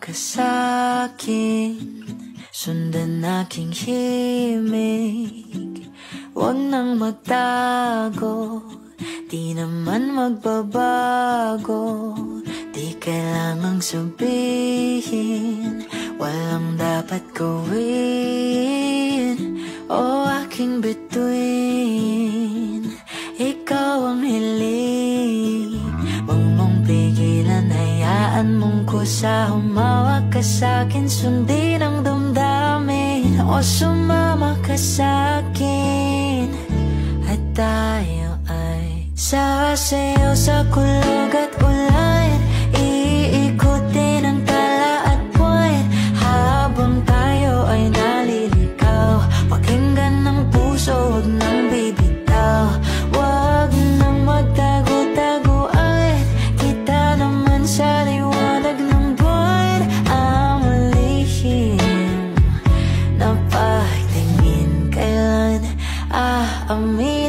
ka sa'kin, sundan aking himig. Huwag nang magtago, di naman magbabago. Di kailangang sabihin, walang dapat gawin. O aking bituin, ikaw ang hiling. Huwag mong pigilan, hayaan mong kusa. Humawak ka sa'kin, sundin ang damdamin. O sumama ka sa'kin, at tayo ay sasayaw sa kulog at ulan. Iikutin ang tala at buwan, habang tayo ay naliligaw. Pakinggan ng puso, huwag nang bibitaw. Huwag nang magtago-taguan, kita naman sa liwanag ng buwan. Ang lihim na pagtingin, kailan aaminin?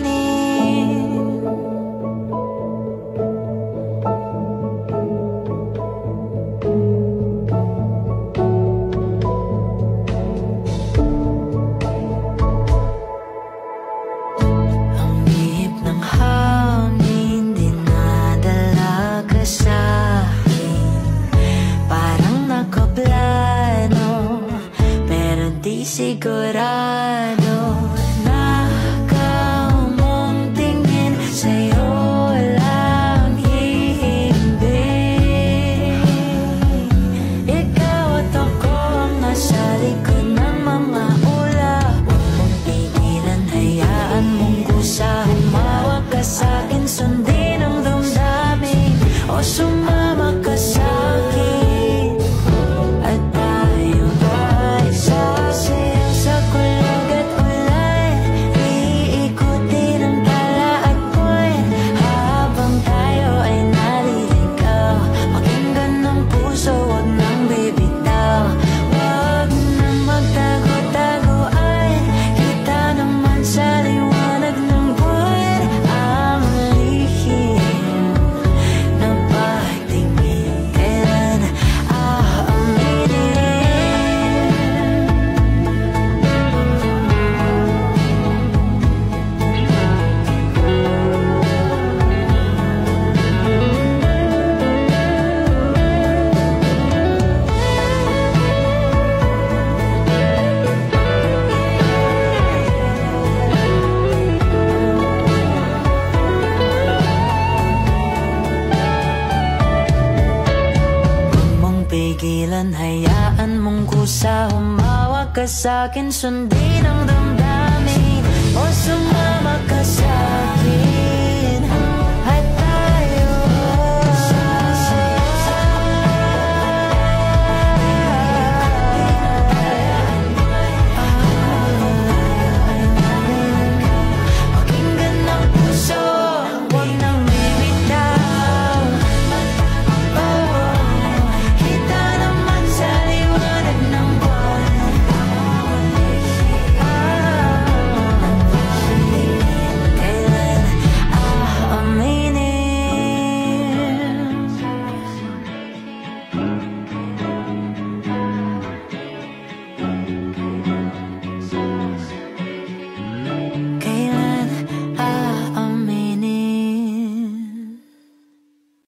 Sigurado na ikaw mong tingin, sa'yo lang hihimbing. Ikaw at ako ang nasa likod ng mga ulap. Huwag mong pigilan, hayaan mong kusa. Humawak ka sa'kin, sundin ang damdamin. O sumama ka sa'kin, at tayo ay sasayaw sa kulog at ulan. Iikutin ang tala at buwan, habang tayo ay naliligaw. Pakinggan ng puso, huwag nang bibitaw. Huwag nang magtago-taguan, kita naman sa liwanag ng buwan. Ang lihim na pagtingin, kailan aaminin? Huwag mong pigilan, hayaan mong kusa. Humawak ka sa'kin, sundin ang damdamin. O sumama ka sa'kin,